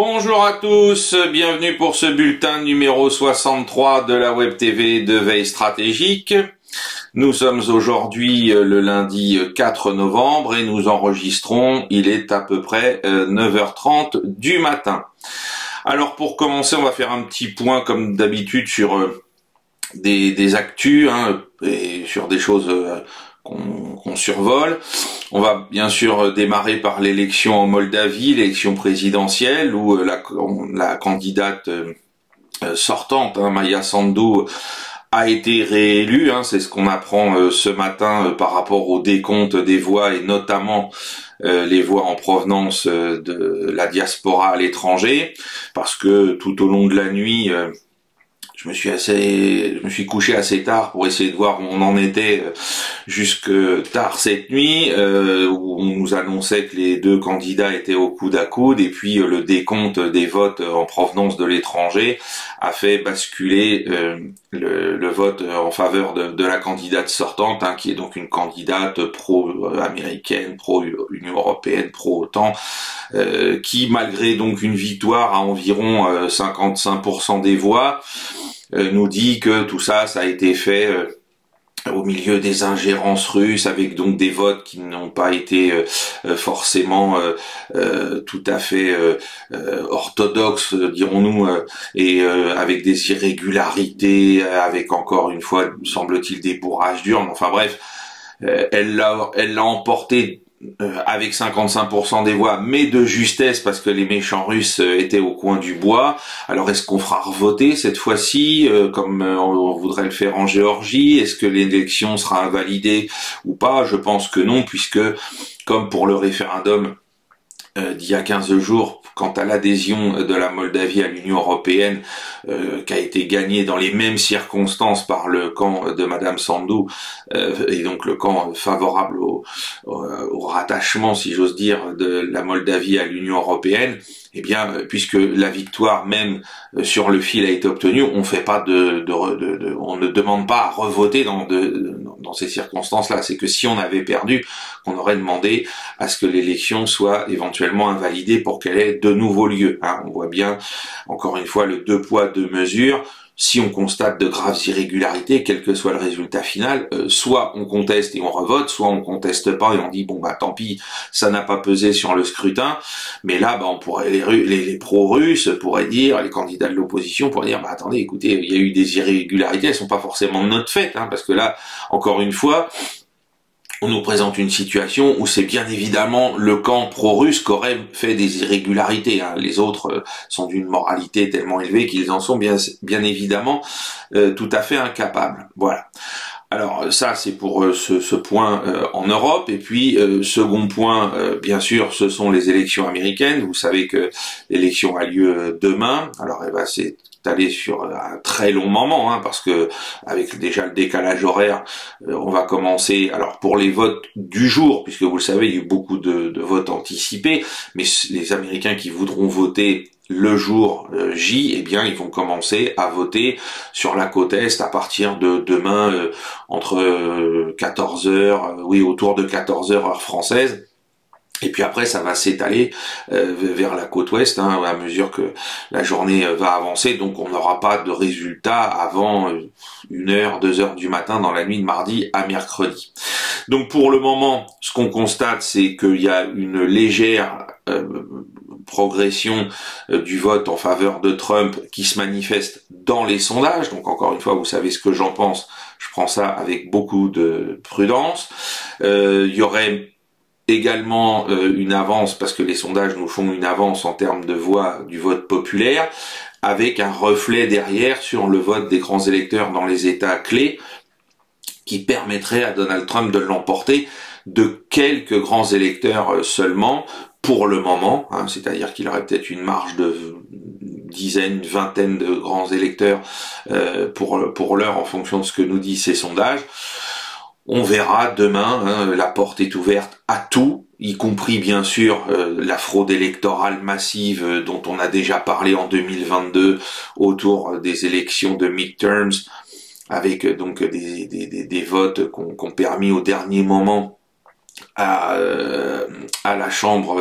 Bonjour à tous, bienvenue pour ce bulletin numéro 63 de la Web TV de Veille Stratégique. Nous sommes aujourd'hui le lundi 4 novembre et nous enregistrons, il est à peu près 9h30 du matin. Alors pour commencer, on va faire un petit point comme d'habitude sur des actus et sur des choses qu'on survole. On va bien sûr démarrer par l'élection en Moldavie, l'élection présidentielle, où la candidate sortante, Maia Sandu, a été réélue. C'est ce qu'on apprend ce matin par rapport au décompte des voix et notamment les voix en provenance de la diaspora à l'étranger, parce que tout au long de la nuit, je me suis couché assez tard pour essayer de voir où on en était jusque tard cette nuit, où on nous annonçait que les deux candidats étaient au coude à coude, et puis le décompte des votes en provenance de l'étranger a fait basculer le vote en faveur de la candidate sortante, qui est donc une candidate pro-américaine, pro-Union européenne, pro-OTAN, qui malgré donc une victoire à environ 55% des voix, nous dit que tout ça a été fait au milieu des ingérences russes, avec donc des votes qui n'ont pas été forcément tout à fait orthodoxes, dirons-nous, et avec des irrégularités, avec encore une fois, semble-t-il, des bourrages d'urnes. Enfin bref, elle l'a emporté avec 55% des voix, mais de justesse, parce que les méchants russes étaient au coin du bois. Alors est-ce qu'on fera revoter cette fois-ci, comme on voudrait le faire en Géorgie? Est-ce que l'élection sera invalidée ou pas? Je pense que non, puisque, comme pour le référendum d'il y a 15 jours, quant à l'adhésion de la Moldavie à l'Union européenne, qui a été gagnée dans les mêmes circonstances par le camp de Madame Sandu, et donc le camp favorable au rattachement, si j'ose dire, de la Moldavie à l'Union européenne, eh bien, puisque la victoire même sur le fil a été obtenue, on ne demande pas à revoter dans ces circonstances-là. C'est que si on avait perdu, on aurait demandé à ce que l'élection soit éventuellement invalidée pour qu'elle ait de nouveau lieu. On voit bien, encore une fois, le deux poids, deux mesures. Si on constate de graves irrégularités, quel que soit le résultat final, soit on conteste et on revote, soit on conteste pas et on dit bon tant pis, ça n'a pas pesé sur le scrutin. Mais là, on pourrait les pro-russes pourraient dire, les candidats de l'opposition pourraient dire attendez, écoutez, il y a eu des irrégularités, elles sont pas forcément de notre fait, parce que là, encore une fois, on nous présente une situation où c'est bien évidemment le camp pro-russe qui aurait fait des irrégularités. Les autres sont d'une moralité tellement élevée qu'ils en sont bien évidemment tout à fait incapables. Voilà. Alors ça c'est pour ce point en Europe. Et puis second point, bien sûr, ce sont les élections américaines. Vous savez que l'élection a lieu demain. Alors c'est aller sur un très long moment, parce que avec déjà le décalage horaire, on va commencer, alors pour les votes du jour, puisque vous le savez, il y a eu beaucoup de votes anticipés, mais les Américains qui voudront voter le jour J, ils vont commencer à voter sur la côte Est à partir de demain, entre 14h, autour de 14h heure française. Et puis après, ça va s'étaler vers la côte ouest, à mesure que la journée va avancer. Donc on n'aura pas de résultat avant 1h, 2h du matin dans la nuit de mardi à mercredi. Donc pour le moment, ce qu'on constate, c'est qu'il y a une légère progression du vote en faveur de Trump qui se manifeste dans les sondages. Donc encore une fois, vous savez ce que j'en pense. Je prends ça avec beaucoup de prudence. Il y aurait également une avance, parce que les sondages nous font une avance en termes de voix du vote populaire, avec un reflet derrière sur le vote des grands électeurs dans les États clés, qui permettrait à Donald Trump de l'emporter de quelques grands électeurs seulement, pour le moment, c'est-à-dire qu'il aurait peut-être une marge de dizaines, vingtaine de grands électeurs pour l'heure, en fonction de ce que nous disent ces sondages. On verra demain, la porte est ouverte à tout, y compris bien sûr la fraude électorale massive dont on a déjà parlé en 2022 autour des élections de midterms, avec donc des votes qu'on permis au dernier moment à la Chambre,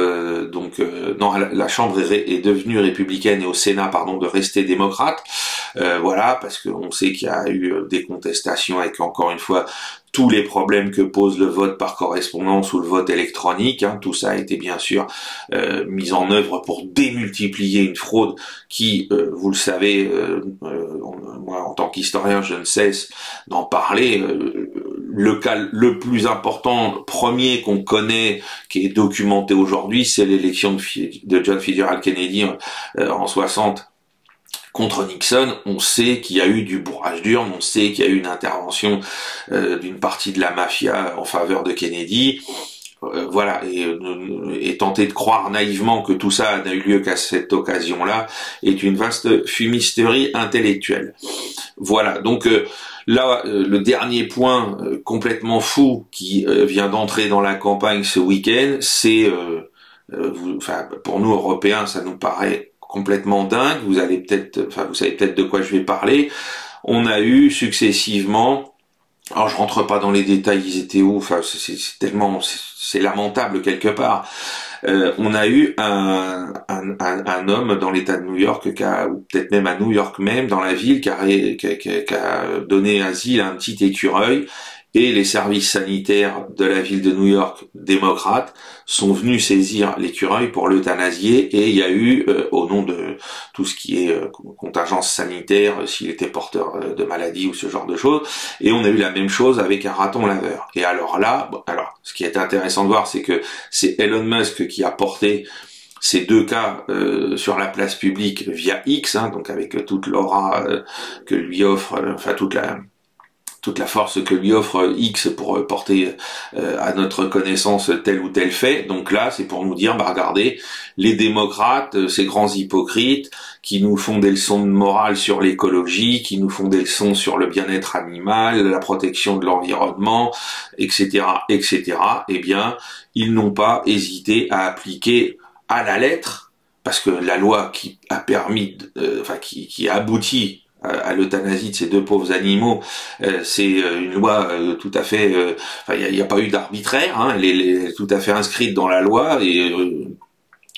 non, la Chambre est devenue républicaine et au Sénat, pardon, de rester démocrate. Voilà, parce qu'on sait qu'il y a eu des contestations avec, encore une fois, tous les problèmes que pose le vote par correspondance ou le vote électronique. Hein. Tout ça a été bien sûr mis en œuvre pour démultiplier une fraude qui, vous le savez, moi en tant qu'historien, je ne cesse d'en parler. Le cas le plus important, premier qu'on connaît, qui est documenté aujourd'hui, c'est l'élection de John Fitzgerald Kennedy en 60 contre Nixon. On sait qu'il y a eu du bourrage d'urne, on sait qu'il y a eu une intervention d'une partie de la mafia en faveur de Kennedy. Voilà, et tenter de croire naïvement que tout ça n'a eu lieu qu'à cette occasion-là est une vaste fumisterie intellectuelle. Voilà, donc là, le dernier point complètement fou qui vient d'entrer dans la campagne ce week-end, c'est, enfin, pour nous Européens, ça nous paraît complètement dingue. Vous allez peut-être, enfin, vous savez peut-être de quoi je vais parler. On a eu successivement, alors je rentre pas dans les détails, ils étaient où, enfin, c'est tellement, c'est lamentable quelque part. On a eu un homme dans l'État de New York, ou peut-être même à New York même, dans la ville, qui a donné asile à un petit écureuil, et les services sanitaires de la ville de New York, démocrates, sont venus saisir l'écureuil pour l'euthanasier, et il y a eu, au nom de tout ce qui est contingence sanitaire, s'il était porteur de maladie ou ce genre de choses, et on a eu la même chose avec un raton laveur. Et alors là, ce qui est intéressant de voir, c'est que c'est Elon Musk qui a porté ces deux cas sur la place publique via X, hein, donc avec toute l'aura que lui offre, enfin toute la force que lui offre X pour porter à notre connaissance tel ou tel fait. Donc là, c'est pour nous dire, bah regardez, les démocrates, ces grands hypocrites, qui nous font des leçons de morale sur l'écologie, qui nous font des leçons sur le bien-être animal, la protection de l'environnement, etc., etc., eh bien, ils n'ont pas hésité à appliquer à la lettre, parce que la loi qui a permis, qui a abouti à l'euthanasie de ces deux pauvres animaux, c'est une loi tout à fait, il n'y a pas eu d'arbitraire, hein, elle est tout à fait inscrite dans la loi, et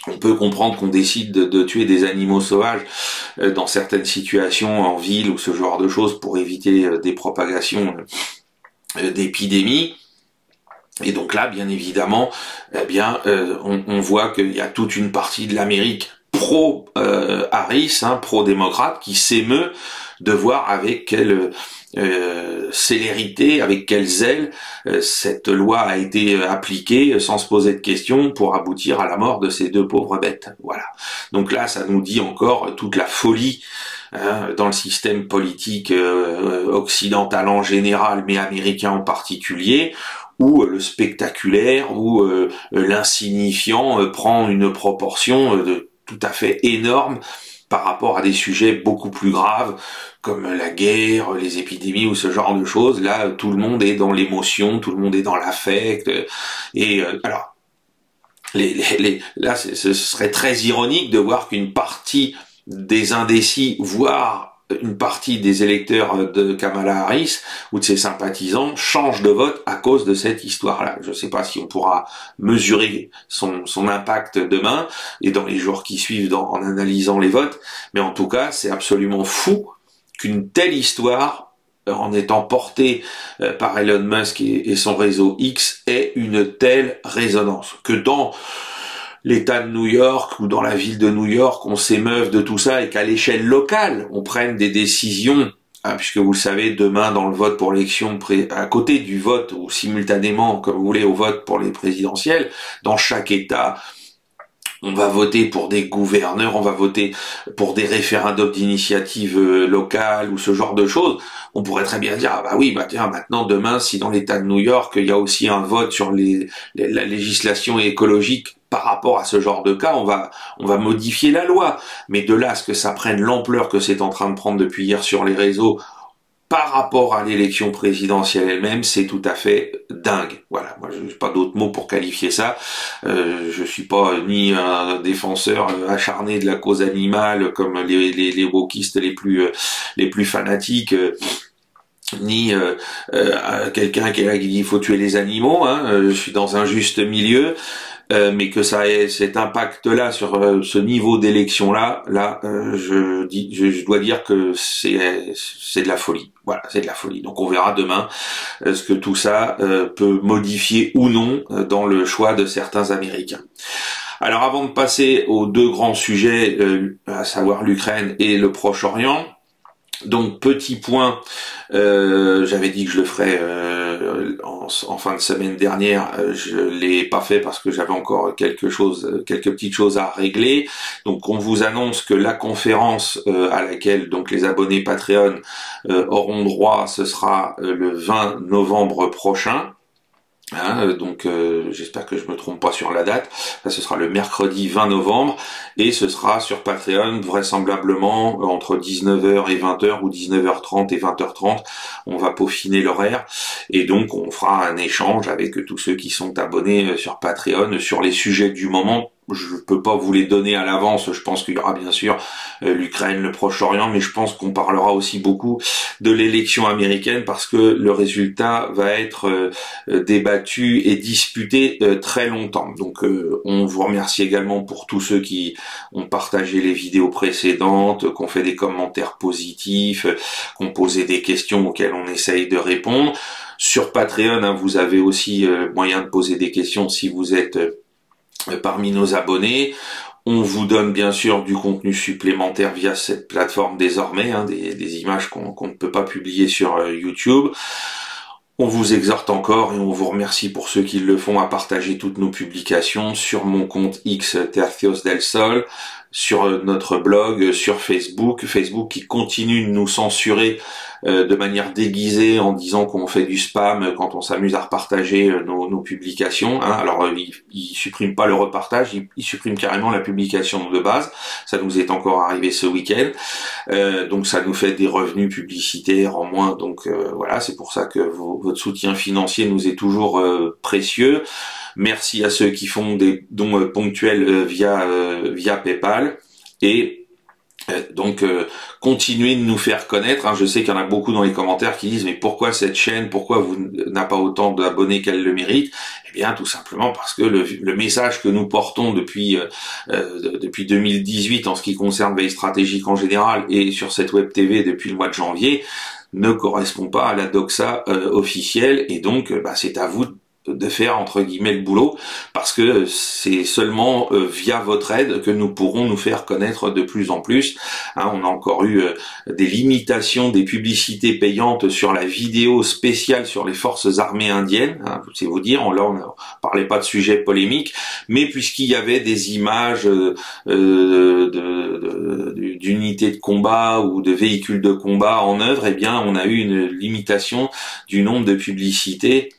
on peut comprendre qu'on décide de tuer des animaux sauvages dans certaines situations en ville ou ce genre de choses pour éviter des propagations d'épidémies. Et donc là, bien évidemment, on voit qu'il y a toute une partie de l'Amérique pro-Harris, pro-démocrate, qui s'émeut de voir avec quelle célérité, avec quel zèle cette loi a été appliquée sans se poser de questions pour aboutir à la mort de ces deux pauvres bêtes. Voilà. Donc là, ça nous dit encore toute la folie dans le système politique occidental en général, mais américain en particulier, où le spectaculaire, où l'insignifiant prend une proportion tout à fait énorme par rapport à des sujets beaucoup plus graves comme la guerre, les épidémies ou ce genre de choses. Là, tout le monde est dans l'émotion, tout le monde est dans l'affect. Et alors, là, ce serait très ironique de voir qu'une partie des indécis, voire une partie des électeurs de Kamala Harris ou de ses sympathisants changent de vote à cause de cette histoire-là. Je ne sais pas si on pourra mesurer son impact demain et dans les jours qui suivent en analysant les votes, mais en tout cas, c'est absolument fou qu'une telle histoire, en étant portée par Elon Musk et son réseau X, ait une telle résonance. Que dans l'État de New York ou dans la ville de New York, on s'émeuve de tout ça et qu'à l'échelle locale, on prenne des décisions, puisque vous le savez, demain dans le vote pour l'élection, à côté du vote ou simultanément, comme vous voulez, au vote pour les présidentielles, dans chaque État, on va voter pour des gouverneurs, on va voter pour des référendums d'initiative locale ou ce genre de choses. On pourrait très bien dire, ah bah oui, bah tiens, maintenant, demain, si dans l'État de New York, il y a aussi un vote sur la législation écologique par rapport à ce genre de cas, on va modifier la loi. Mais de là à ce que ça prenne l'ampleur que c'est en train de prendre depuis hier sur les réseaux, par rapport à l'élection présidentielle elle-même, c'est tout à fait dingue. Voilà, moi je n'ai pas d'autres mots pour qualifier ça. Je suis pas ni un défenseur acharné de la cause animale comme les wokistes les plus fanatiques ni quelqu'un qui est là qui dit il faut tuer les animaux, hein, je suis dans un juste milieu, mais que ça ait cet impact-là sur ce niveau d'élection-là, je dois dire que c'est de la folie. Voilà, c'est de la folie. Donc on verra demain ce que tout ça peut modifier ou non dans le choix de certains Américains. Alors avant de passer aux deux grands sujets, à savoir l'Ukraine et le Proche-Orient, donc petit point, j'avais dit que je le ferais en fin de semaine dernière, je l'ai pas fait parce que j'avais encore quelques petites choses à régler. Donc on vous annonce que la conférence à laquelle donc les abonnés Patreon auront droit, ce sera le 20 novembre prochain. Hein, donc j'espère que je me trompe pas sur la date. Ça, ce sera le mercredi 20 novembre et ce sera sur Patreon vraisemblablement entre 19h et 20h ou 19h30 et 20h30. On va peaufiner l'horaire et donc on fera un échange avec tous ceux qui sont abonnés sur Patreon sur les sujets du moment. Je peux pas vous les donner à l'avance, je pense qu'il y aura bien sûr l'Ukraine, le Proche-Orient, mais je pense qu'on parlera aussi beaucoup de l'élection américaine parce que le résultat va être débattu et disputé très longtemps. Donc on vous remercie également pour tous ceux qui ont partagé les vidéos précédentes, qui ont fait des commentaires positifs, qui ont posé des questions auxquelles on essaye de répondre. Sur Patreon, hein, vous avez aussi moyen de poser des questions si vous êtes parmi nos abonnés. On vous donne bien sûr du contenu supplémentaire via cette plateforme désormais, hein, des images qu'on ne peut pas publier sur YouTube. On vous exhorte encore et on vous remercie pour ceux qui le font à partager toutes nos publications sur mon compte X Tercios del Sol, sur notre blog, sur Facebook qui continue de nous censurer de manière déguisée en disant qu'on fait du spam quand on s'amuse à repartager nos publications. Hein. Alors il supprime pas le repartage, il supprime carrément la publication de base. Ça nous est encore arrivé ce week-end. Donc ça nous fait des revenus publicitaires en moins. Donc voilà, c'est pour ça que votre soutien financier nous est toujours précieux. Merci à ceux qui font des dons ponctuels via PayPal et donc continuez de nous faire connaître. Hein. Je sais qu'il y en a beaucoup dans les commentaires qui disent mais pourquoi cette chaîne, pourquoi vous n'a pas autant d'abonnés qu'elle le mérite? Eh bien tout simplement parce que le message que nous portons depuis 2018 en ce qui concerne veille stratégique en général et sur cette web TV depuis le mois de janvier ne correspond pas à la doxa officielle et donc c'est à vous de faire entre guillemets le boulot parce que c'est seulement via votre aide que nous pourrons nous faire connaître de plus en plus. Hein, on a encore eu des limitations des publicités payantes sur la vidéo spéciale sur les forces armées indiennes, hein, c'est vous dire, là on ne parlait pas de sujet polémique, mais puisqu'il y avait des images d'unités de combat ou de véhicules de combat en œuvre, eh bien on a eu une limitation du nombre de publicités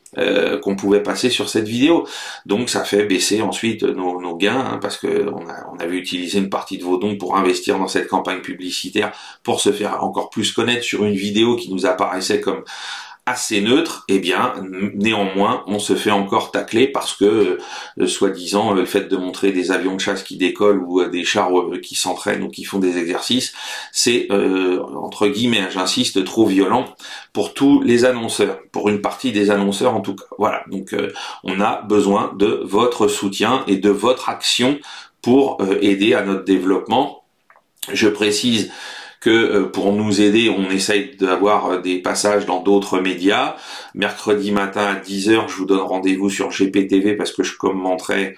qu'on pouvait passer sur cette vidéo. Donc ça fait baisser ensuite nos gains, hein, parce que on avait utilisé une partie de vos dons pour investir dans cette campagne publicitaire pour se faire encore plus connaître sur une vidéo qui nous apparaissait comme assez neutre. Eh bien néanmoins on se fait encore tacler parce que soi-disant le fait de montrer des avions de chasse qui décollent ou des chars qui s'entraînent ou qui font des exercices, c'est entre guillemets, j'insiste, trop violent pour tous les annonceurs, pour une partie des annonceurs en tout cas. Voilà, donc on a besoin de votre soutien et de votre action pour aider à notre développement. Je précise que pour nous aider, on essaye d'avoir des passages dans d'autres médias. Mercredi matin à 10h, je vous donne rendez-vous sur GPTV parce que je commenterai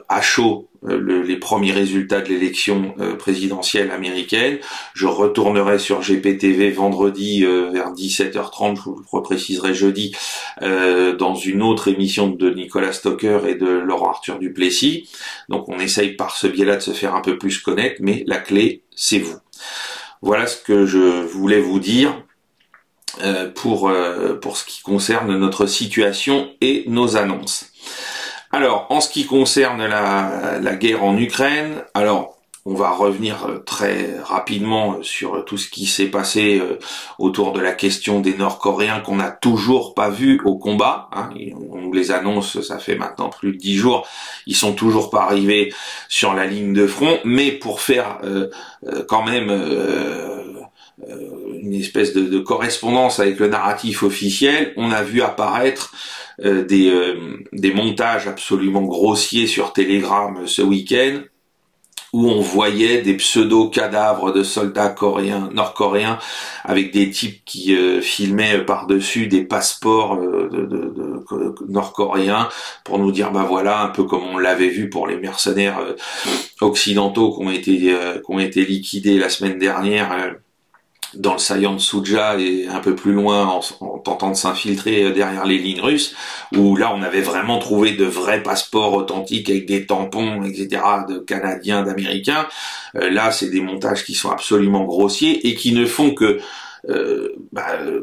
à chaud les premiers résultats de l'élection présidentielle américaine. Je retournerai sur GPTV vendredi vers 17h30, je vous repréciserai jeudi, dans une autre émission de Nicolas Stocker et de Laurent Arthur Duplessis. Donc on essaye par ce biais-là de se faire un peu plus connaître, mais la clé, c'est vous. Voilà ce que je voulais vous dire pour ce qui concerne notre situation et nos annonces. Alors, en ce qui concerne la guerre en Ukraine, alors on va revenir très rapidement sur tout ce qui s'est passé autour de la question des Nord-Coréens qu'on n'a toujours pas vu au combat. Hein. On nous les annonce, ça fait maintenant plus de 10 jours, ils sont toujours pas arrivés sur la ligne de front, mais pour faire quand même une espèce de correspondance avec le narratif officiel, on a vu apparaître des montages absolument grossiers sur Telegram ce week-end, où on voyait des pseudo-cadavres de soldats nord-coréens, avec des types qui filmaient par-dessus des passeports nord-coréens, pour nous dire, bah voilà, un peu comme on l'avait vu pour les mercenaires occidentaux qui ont été liquidés la semaine dernière, dans le saillant de Souja et un peu plus loin en tentant de s'infiltrer derrière les lignes russes, où là on avait vraiment trouvé de vrais passeports authentiques avec des tampons, etc., de Canadiens, d'Américains. Là c'est des montages qui sont absolument grossiers et qui ne font que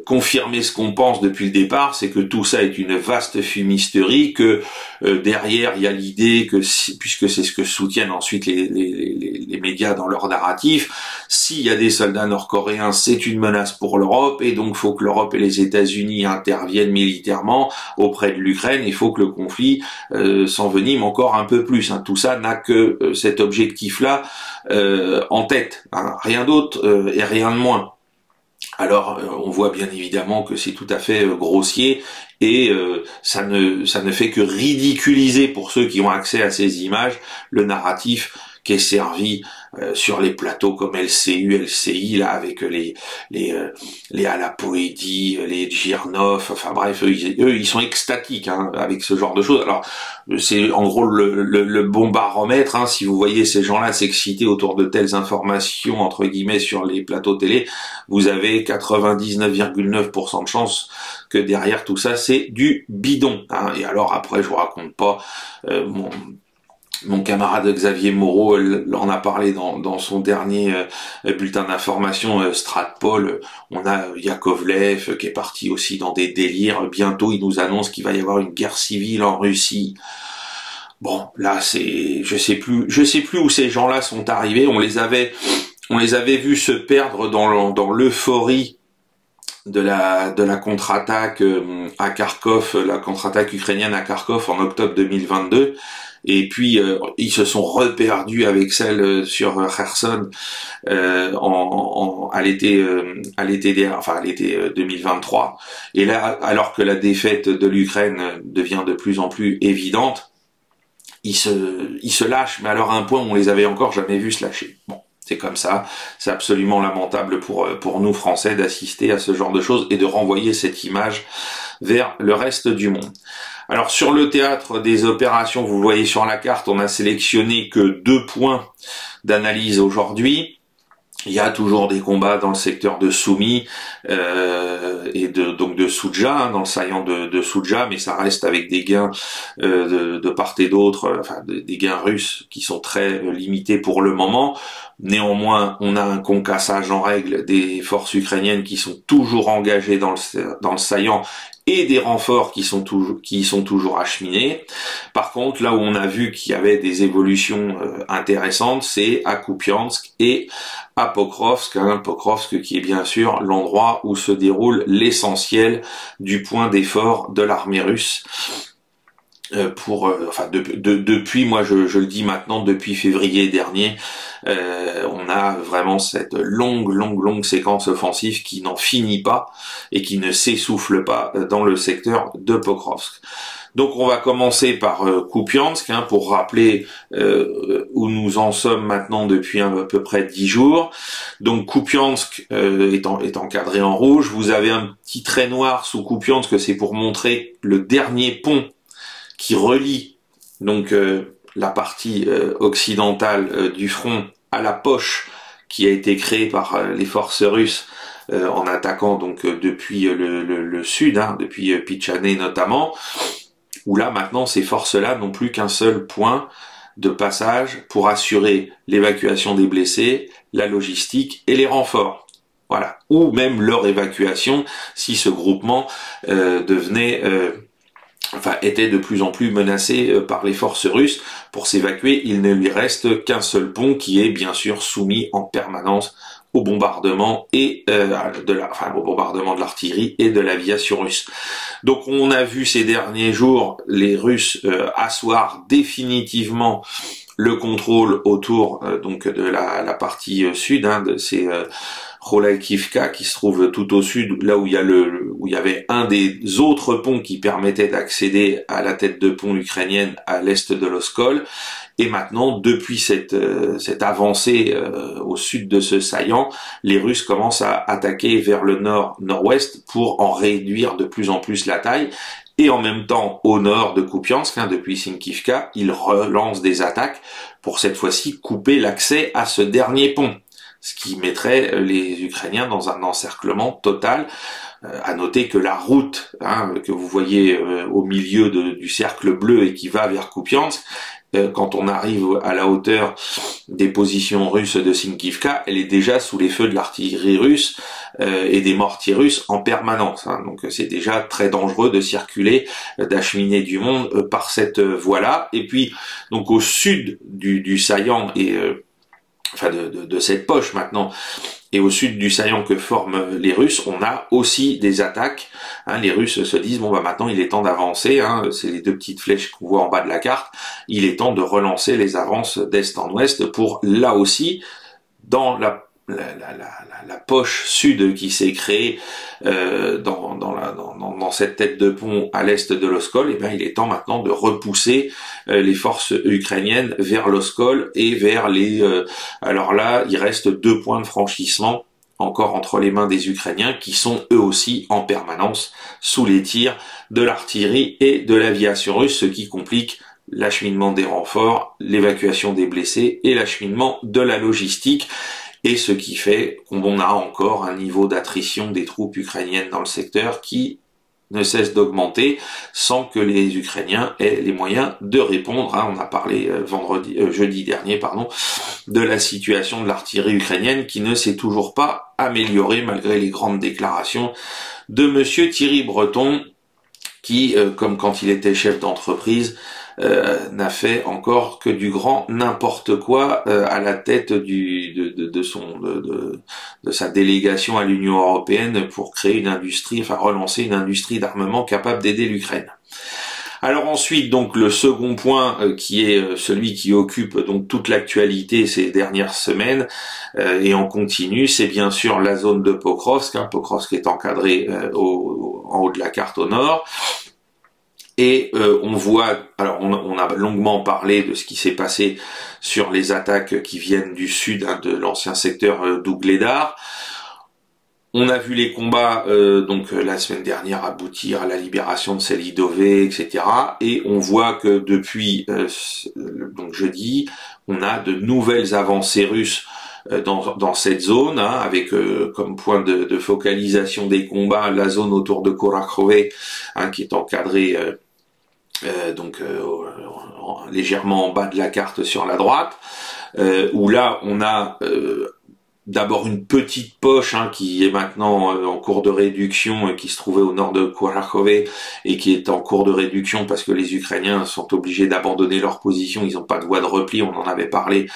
confirmer ce qu'on pense depuis le départ, c'est que tout ça est une vaste fumisterie, que derrière il y a l'idée que, puisque c'est ce que soutiennent ensuite les médias dans leur narratif, s'il y a des soldats nord-coréens, c'est une menace pour l'Europe, et donc il faut que l'Europe et les États-Unis interviennent militairement auprès de l'Ukraine, il faut que le conflit s'envenime encore un peu plus. Hein. Tout ça n'a que cet objectif-là en tête, hein. Rien d'autre et rien de moins. Alors, on voit bien évidemment que c'est tout à fait grossier et ça ne fait que ridiculiser pour ceux qui ont accès à ces images le narratif qui est servi sur les plateaux comme LCU, LCI, là, avec les Alapoedi, les Girnov, enfin bref, eux, ils sont extatiques hein, avec ce genre de choses. Alors, c'est en gros le bon baromètre, hein, si vous voyez ces gens-là s'exciter autour de telles informations, entre guillemets, sur les plateaux télé, vous avez 99,9% de chances que derrière tout ça, c'est du bidon. Hein. Et alors après, je vous raconte pas mon camarade Xavier Moreau en a parlé dans son dernier bulletin d'information Stratpol. On a Yakovlev qui est parti aussi dans des délires. Bientôt, il nous annonce qu'il va y avoir une guerre civile en Russie. Bon, là, je sais plus où ces gens-là sont arrivés. On les avait vus se perdre dans l'euphorie de la contre-attaque à Kharkov, la contre-attaque ukrainienne à Kharkov en octobre 2022. Et puis ils se sont reperdus avec celle sur Kherson à l'été 2023. Et là, alors que la défaite de l'Ukraine devient de plus en plus évidente, ils se lâchent, mais alors à un point où on les avait encore jamais vus se lâcher. Bon, c'est comme ça, c'est absolument lamentable pour nous Français d'assister à ce genre de choses et de renvoyer cette image vers le reste du monde. Alors sur le théâtre des opérations, vous le voyez sur la carte, on a sélectionné que 2 points d'analyse aujourd'hui. Il y a toujours des combats dans le secteur de Soumy et donc de Souja, hein, dans le saillant de Souja, mais ça reste avec des gains de part et d'autre, enfin des gains russes qui sont très limités pour le moment. Néanmoins, on a un concassage en règle des forces ukrainiennes qui sont toujours engagées dans le saillant et des renforts qui sont toujours acheminés. Par contre, là où on a vu qu'il y avait des évolutions intéressantes, c'est à Kupiansk et à Pokrovsk, hein, Pokrovsk qui est bien sûr l'endroit où se déroule l'essentiel du point d'effort de l'armée russe. Depuis, moi je le dis maintenant, depuis février dernier, on a vraiment cette longue séquence offensive qui n'en finit pas et qui ne s'essouffle pas dans le secteur de Pokrovsk. Donc on va commencer par Kupiansk, hein, pour rappeler où nous en sommes maintenant depuis à peu près 10 jours. Donc Kupiansk est encadré en rouge. Vous avez un petit trait noir sous Kupiansk, c'est pour montrer le dernier pont qui relie donc la partie occidentale du front à la poche qui a été créée par les forces russes en attaquant donc depuis le sud, hein, depuis Pichane notamment, où là maintenant ces forces-là n'ont plus qu'un seul point de passage pour assurer l'évacuation des blessés, la logistique et les renforts. Voilà, ou même leur évacuation si ce groupement était de plus en plus menacé par les forces russes. Pour s'évacuer, il ne lui reste qu'un seul pont qui est bien sûr soumis en permanence au bombardement et au bombardement de l'artillerie et de l'aviation russe. Donc on a vu ces derniers jours les Russes asseoir définitivement le contrôle autour donc de la partie sud, hein, de ces Kholakivka, qui se trouve tout au sud, là où il y avait un des autres ponts qui permettait d'accéder à la tête de pont ukrainienne à l'est de l'Oskol. Et maintenant, depuis cette avancée au sud de ce saillant, les Russes commencent à attaquer vers le nord-nord-ouest pour en réduire de plus en plus la taille. Et en même temps, au nord de Kupiansk, depuis Sinkivka, ils relancent des attaques pour cette fois-ci couper l'accès à ce dernier pont, ce qui mettrait les Ukrainiens dans un encerclement total. À noter que la route que vous voyez au milieu du cercle bleu et qui va vers Kupiansk, quand on arrive à la hauteur des positions russes de Sinkivka, elle est déjà sous les feux de l'artillerie russe et des mortiers russes en permanence. Donc c'est déjà très dangereux de circuler, d'acheminer du monde par cette voie-là. Et puis donc au sud du saillant et enfin de cette poche maintenant, et au sud du saillant que forment les Russes, on a aussi des attaques. Les Russes se disent, bon bah maintenant il est temps d'avancer, c'est les deux petites flèches qu'on voit en bas de la carte, il est temps de relancer les avances d'est en ouest pour, là aussi, dans la poche sud qui s'est créée dans cette tête de pont à l'est de l'Oskol, et bien il est temps maintenant de repousser les forces ukrainiennes vers l'Oskol et vers les... alors là, il reste 2 points de franchissement encore entre les mains des Ukrainiens qui sont eux aussi en permanence sous les tirs de l'artillerie et de l'aviation russe, ce qui complique l'acheminement des renforts, l'évacuation des blessés et l'acheminement de la logistique. Et ce qui fait qu'on a encore un niveau d'attrition des troupes ukrainiennes dans le secteur qui ne cesse d'augmenter sans que les Ukrainiens aient les moyens de répondre. On a parlé jeudi dernier, de la situation de l'artillerie ukrainienne qui ne s'est toujours pas améliorée malgré les grandes déclarations de monsieur Thierry Breton qui, comme quand il était chef d'entreprise, n'a fait encore que du grand n'importe quoi à la tête de sa délégation à l'Union européenne pour créer une industrie, enfin relancer une industrie d'armement capable d'aider l'Ukraine. Alors ensuite, donc le second point qui est celui qui occupe donc toute l'actualité ces dernières semaines et en continu, c'est bien sûr la zone de Pokrovsk. Pokrovsk est encadré en haut de la carte au nord. Et on voit, alors on a longuement parlé de ce qui s'est passé sur les attaques qui viennent du sud de l'ancien secteur d'Ougledar. On a vu les combats donc la semaine dernière aboutir à la libération de Selidové, etc. Et on voit que depuis donc jeudi, on a de nouvelles avancées russes dans cette zone, avec comme point de focalisation des combats la zone autour de Kurakhove, qui est encadrée légèrement en bas de la carte sur la droite, où là on a d'abord une petite poche qui est maintenant en cours de réduction, qui se trouvait au nord de Kurakhove et qui est en cours de réduction parce que les Ukrainiens sont obligés d'abandonner leur position, ils n'ont pas de voie de repli, on en avait parlé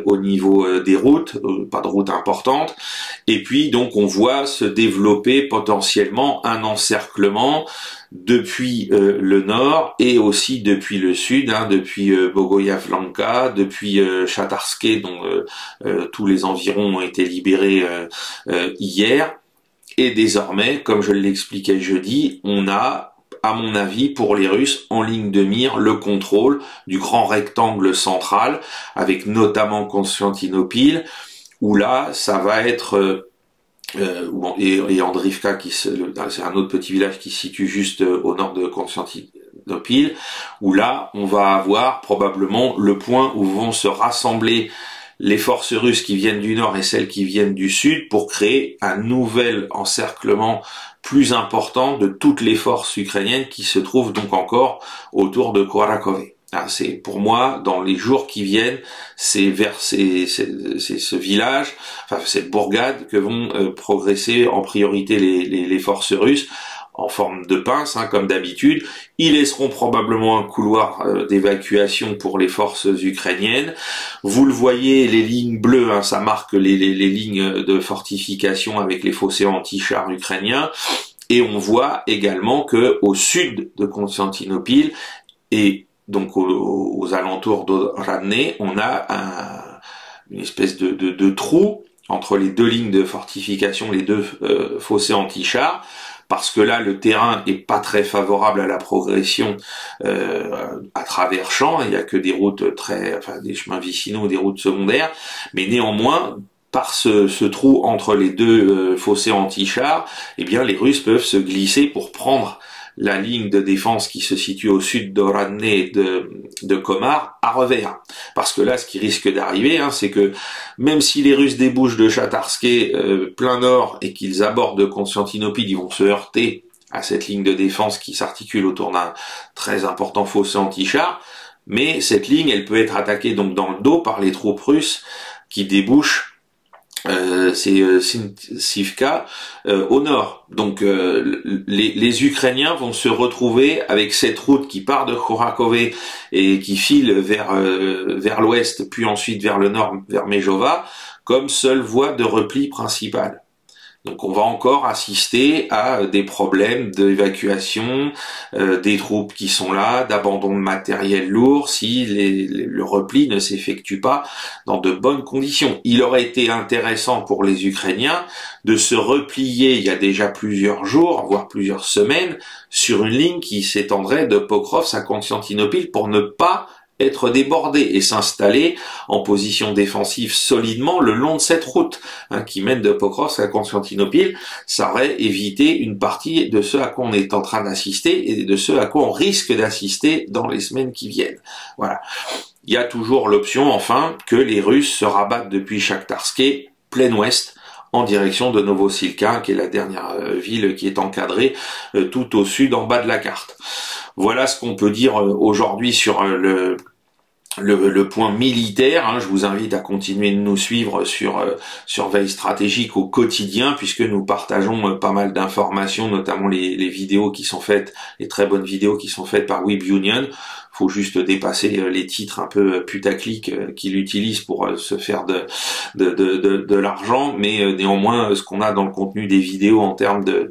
au niveau des routes, pas de route importante. Et puis donc on voit se développer potentiellement un encerclement depuis le nord et aussi depuis le sud, depuis Bogoyavlanka, depuis Chatarske, dont tous les environs ont été libérés hier. Et désormais, comme je l'expliquais jeudi, on a, à mon avis, pour les Russes, en ligne de mire, le contrôle du grand rectangle central, avec notamment Constantinople, où là, ça va être... et Andrivka, c'est un autre petit village qui se situe juste au nord de Constantinople, où là, on va avoir probablement le point où vont se rassembler les forces russes qui viennent du nord et celles qui viennent du sud pour créer un nouvel encerclement plus important de toutes les forces ukrainiennes qui se trouvent donc encore autour de Kurakhove. C'est pour moi, dans les jours qui viennent, c'est vers ce village, enfin cette bourgade que vont progresser en priorité les forces russes en forme de pince, comme d'habitude. Ils laisseront probablement un couloir d'évacuation pour les forces ukrainiennes. Vous le voyez, les lignes bleues, ça marque les lignes de fortification avec les fossés anti-chars ukrainiens. Et on voit également que au sud de Constantinople et donc aux alentours d'Oradne, on a une espèce de trou entre les deux lignes de fortification, les deux fossés anti-chars, parce que là le terrain est pas très favorable à la progression à travers champs, il y a que des routes des chemins vicinaux, des routes secondaires, mais néanmoins par ce trou entre les deux fossés anti-chars, eh bien les Russes peuvent se glisser pour prendre la ligne de défense qui se situe au sud d'Oradne et de Komar à revers. Parce que là, ce qui risque d'arriver, c'est que même si les Russes débouchent de Chatarsky plein nord et qu'ils abordent Constantinople, ils vont se heurter à cette ligne de défense qui s'articule autour d'un très important fossé anti-char. Mais cette ligne, elle peut être attaquée donc dans le dos par les troupes russes qui débouchent Sivka au nord. Donc les Ukrainiens vont se retrouver avec cette route qui part de Khorakove et qui file vers l'ouest, puis ensuite vers le nord, vers Mejova, comme seule voie de repli principale. Donc on va encore assister à des problèmes d'évacuation des troupes qui sont là, d'abandon de matériel lourd si le repli ne s'effectue pas dans de bonnes conditions. Il aurait été intéressant pour les Ukrainiens de se replier il y a déjà plusieurs jours, voire plusieurs semaines, sur une ligne qui s'étendrait de Pokrovsk à Constantinople pour ne pas être débordé et s'installer en position défensive solidement le long de cette route qui mène de Pokrovsk à Constantinople. Ça aurait évité une partie de ce à quoi on est en train d'assister et de ce à quoi on risque d'assister dans les semaines qui viennent. Voilà. Il y a toujours l'option, enfin, que les Russes se rabattent depuis Shakhtarsk, plein ouest, en direction de Novosilka, qui est la dernière ville qui est encadrée tout au sud, en bas de la carte. Voilà ce qu'on peut dire aujourd'hui sur le point militaire. Je vous invite à continuer de nous suivre sur Veille Stratégique au quotidien, puisque nous partageons pas mal d'informations, notamment les vidéos qui sont faites, les très bonnes vidéos qui sont faites par WebUnion. Faut juste dépasser les titres un peu putaclic qu'il utilise pour se faire de l'argent, mais néanmoins ce qu'on a dans le contenu des vidéos en termes de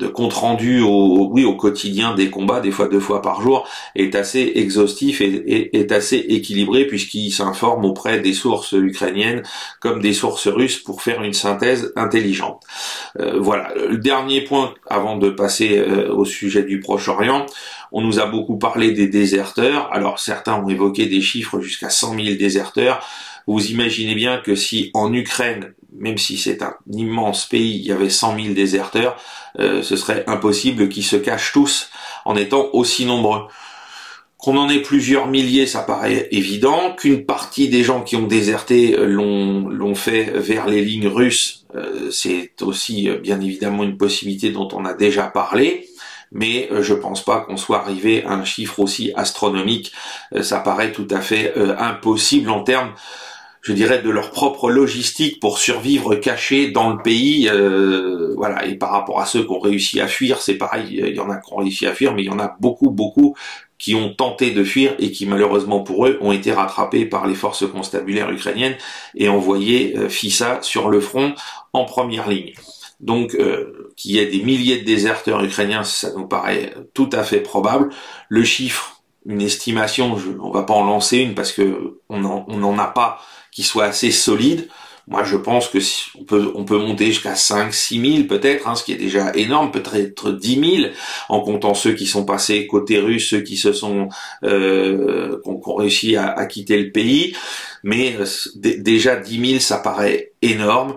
compte rendu au quotidien des combats, des fois 2 fois par jour, est assez exhaustif et est assez équilibré, puisqu'il s'informe auprès des sources ukrainiennes comme des sources russes pour faire une synthèse intelligente. Voilà, le dernier point avant de passer au sujet du Proche-Orient. On nous a beaucoup parlé des déserteurs. Alors certains ont évoqué des chiffres jusqu'à 100 000 déserteurs. Vous imaginez bien que si en Ukraine, même si c'est un immense pays, il y avait 100 000 déserteurs, ce serait impossible qu'ils se cachent tous en étant aussi nombreux. Qu'on en ait plusieurs milliers, ça paraît évident. Qu'une partie des gens qui ont déserté l'ont fait vers les lignes russes, c'est aussi bien évidemment une possibilité dont on a déjà parlé. Mais je pense pas qu'on soit arrivé à un chiffre aussi astronomique. Ça paraît tout à fait impossible en termes, je dirais, de leur propre logistique pour survivre cachés dans le pays. Voilà. Et par rapport à ceux qui ont réussi à fuir, c'est pareil. Il y en a qui ont réussi à fuir, mais il y en a beaucoup qui ont tenté de fuir et qui malheureusement pour eux ont été rattrapés par les forces constabulaires ukrainiennes et envoyés FISA sur le front en première ligne. Donc qu'il y ait des milliers de déserteurs ukrainiens, ça nous paraît tout à fait probable. Le chiffre, une estimation, on va pas en lancer une parce que on n'en a pas qui soit assez solide. Moi, je pense que on peut monter jusqu'à 5-6 000 peut-être, ce qui est déjà énorme, peut-être 10 000, en comptant ceux qui sont passés côté russe, ceux qui se sont qui ont réussi à quitter le pays. Mais déjà 10 000, ça paraît énorme.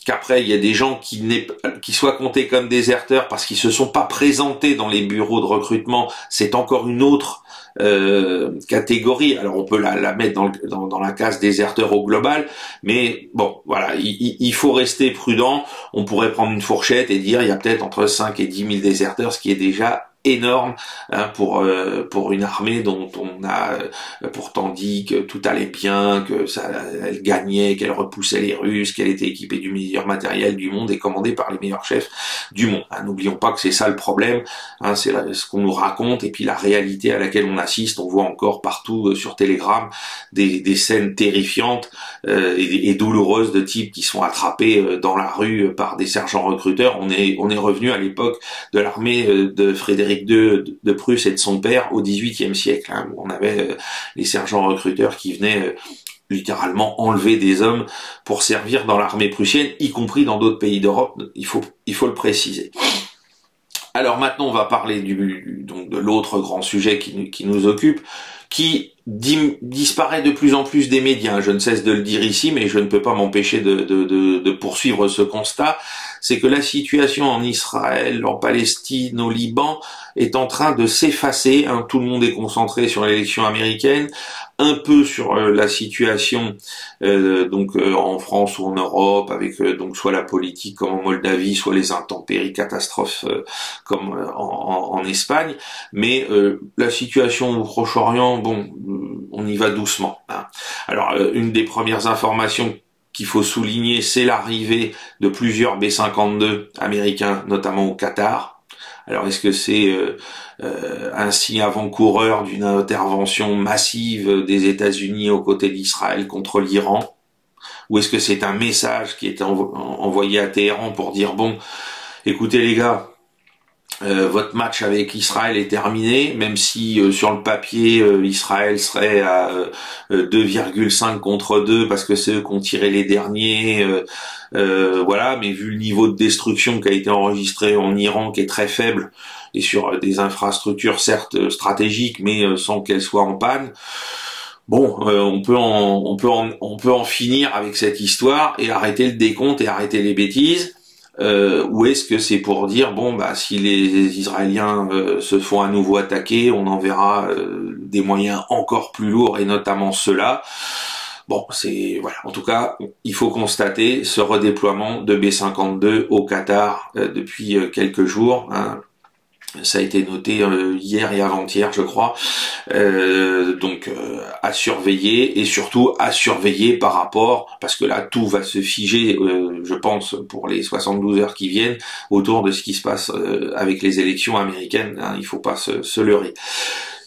Qu'après, il y a des gens qui soient comptés comme déserteurs parce qu'ils se sont pas présentés dans les bureaux de recrutement, c'est encore une autre catégorie. Alors on peut la mettre dans la case déserteur au global, mais bon, voilà, il faut rester prudent. On pourrait prendre une fourchette et dire il y a peut-être entre 5 et 10 000 déserteurs, ce qui est déjà énorme pour une armée dont on a pourtant dit que tout allait bien, que elle gagnait, qu'elle repoussait les Russes, qu'elle était équipée du meilleur matériel du monde et commandée par les meilleurs chefs du monde. N'oublions pas que c'est ça le problème, c'est ce qu'on nous raconte et puis la réalité à laquelle on assiste. On voit encore partout sur Telegram des scènes terrifiantes et douloureuses de types qui sont attrapés dans la rue par des sergents recruteurs. On est revenu à l'époque de l'armée de Frédéric II de Prusse et de son père au XVIIIe siècle, où on avait les sergents recruteurs qui venaient littéralement enlevé des hommes pour servir dans l'armée prussienne, y compris dans d'autres pays d'Europe, il faut le préciser. Alors maintenant, on va parler donc de l'autre grand sujet qui nous occupe, qui disparaît de plus en plus des médias. Je ne cesse de le dire ici, mais je ne peux pas m'empêcher de poursuivre ce constat. C'est que la situation en Israël, en Palestine, au Liban, est en train de s'effacer. Tout le monde est concentré sur l'élection américaine, un peu sur la situation en France ou en Europe, avec donc soit la politique comme en Moldavie, soit les intempéries, catastrophes comme en Espagne. Mais la situation au Proche-Orient, bon, on y va doucement. Alors, une des premières informations qu'il faut souligner, c'est l'arrivée de plusieurs B-52 américains, notamment au Qatar. Alors, est-ce que c'est un signe avant-coureur d'une intervention massive des États-Unis aux côtés d'Israël contre l'Iran? Ou est-ce que c'est un message qui est envoyé à Téhéran pour dire, bon, écoutez les gars, votre match avec Israël est terminé, même si sur le papier Israël serait à 2,5 contre 2 parce que c'est eux qui ont tiré les derniers, voilà, mais vu le niveau de destruction qui a été enregistré en Iran qui est très faible et sur des infrastructures certes stratégiques mais sans qu'elles soient en panne, bon, on peut en finir avec cette histoire et arrêter le décompte et arrêter les bêtises. Ou est-ce que c'est pour dire, bon, bah, si les Israéliens se font à nouveau attaquer, on enverra des moyens encore plus lourds, et notamment ceux-là. Bon, voilà. En tout cas, il faut constater ce redéploiement de B-52 au Qatar depuis quelques jours. Ça a été noté hier et avant-hier, je crois. Donc à surveiller, et surtout à surveiller par rapport, parce que là tout va se figer, je pense, pour les 72 heures qui viennent, autour de ce qui se passe avec les élections américaines. Il faut pas se leurrer.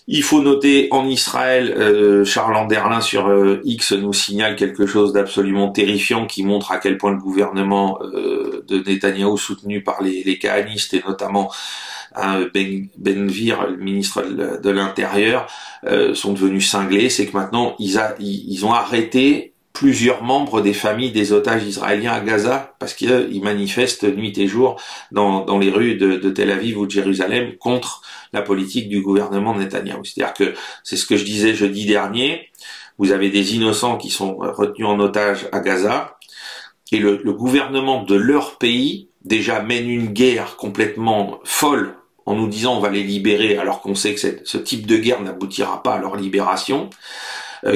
Il faut noter en Israël, Charles Anderlin sur X nous signale quelque chose d'absolument terrifiant qui montre à quel point le gouvernement de Netanyahou, soutenu par les kahanistes et notamment Ben Gvir, le ministre de l'Intérieur, sont devenus cinglés. C'est que maintenant ils ont arrêté plusieurs membres des familles des otages israéliens à Gaza parce qu'ils manifestent nuit et jour dans les rues de Tel Aviv ou de Jérusalem contre la politique du gouvernement de Netanyahou. C'est-à-dire que c'est ce que je disais jeudi dernier. Vous avez des innocents qui sont retenus en otage à Gaza et le gouvernement de leur pays déjà mène une guerre complètement folle en nous disant on va les libérer alors qu'on sait que ce type de guerre n'aboutira pas à leur libération,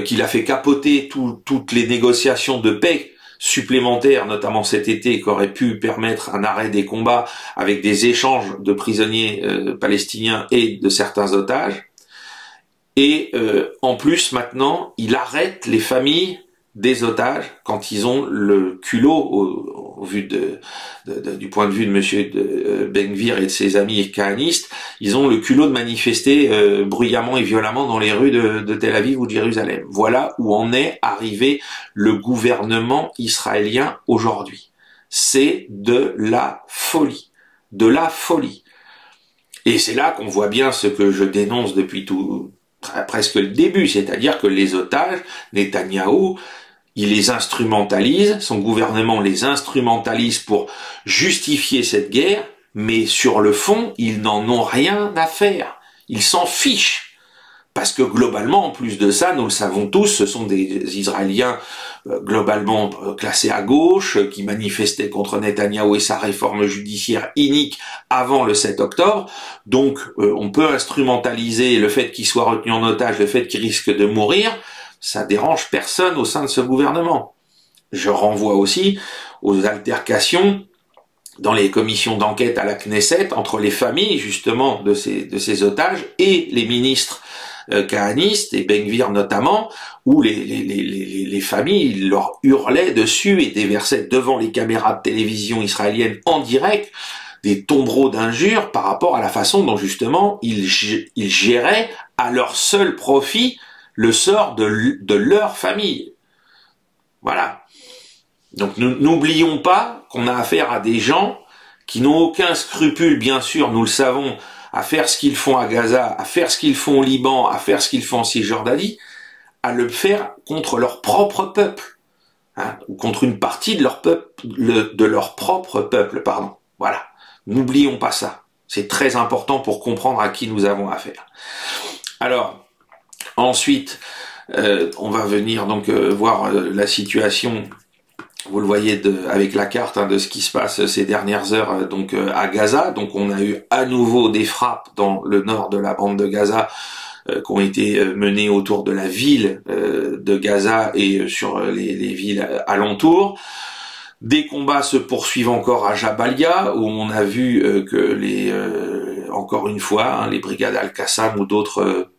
qu'il a fait capoter toutes les négociations de paix supplémentaires, notamment cet été, qui auraient pu permettre un arrêt des combats avec des échanges de prisonniers palestiniens et de certains otages. Et en plus, maintenant, il arrête les familles des otages quand ils ont le culot, au vu du point de vue de monsieur Ben Gvir et de ses amis kahanistes, ils ont le culot de manifester bruyamment et violemment dans les rues de Tel Aviv ou de Jérusalem. Voilà où en est arrivé le gouvernement israélien aujourd'hui. C'est de la folie. De la folie. Et c'est là qu'on voit bien ce que je dénonce depuis presque le début, c'est-à-dire que les otages, Netanyahou, il les instrumentalise, son gouvernement les instrumentalise pour justifier cette guerre, mais sur le fond, ils n'en ont rien à faire. Ils s'en fichent. Parce que globalement, en plus de ça, nous le savons tous, ce sont des Israéliens globalement classés à gauche, qui manifestaient contre Netanyahou et sa réforme judiciaire inique avant le 7 octobre. Donc, on peut instrumentaliser le fait qu'ils soient retenus en otage, le fait qu'ils risquent de mourir. Ça dérange personne au sein de ce gouvernement. Je renvoie aussi aux altercations dans les commissions d'enquête à la Knesset entre les familles justement de ces otages et les ministres kahanistes et Ben Gvir notamment, où les familles leur hurlaient dessus et déversaient devant les caméras de télévision israéliennes en direct des tombereaux d'injures par rapport à la façon dont justement ils géraient à leur seul profit le sort de leur famille. Voilà. Donc n'oublions pas qu'on a affaire à des gens qui n'ont aucun scrupule, bien sûr, nous le savons, à faire ce qu'ils font à Gaza, à faire ce qu'ils font au Liban, à faire ce qu'ils font en Cisjordanie, à le faire contre leur propre peuple, hein, ou contre une partie de leur peuple, de leur propre peuple, pardon. Voilà. N'oublions pas ça. C'est très important pour comprendre à qui nous avons affaire. Alors, ensuite, on va venir donc voir la situation. Vous le voyez avec la carte de ce qui se passe ces dernières heures donc à Gaza. Donc on a eu à nouveau des frappes dans le nord de la bande de Gaza qui ont été menées autour de la ville de Gaza et sur les villes alentours. Des combats se poursuivent encore à Jabalia où on a vu que encore une fois les brigades Al-Qassam ou d'autres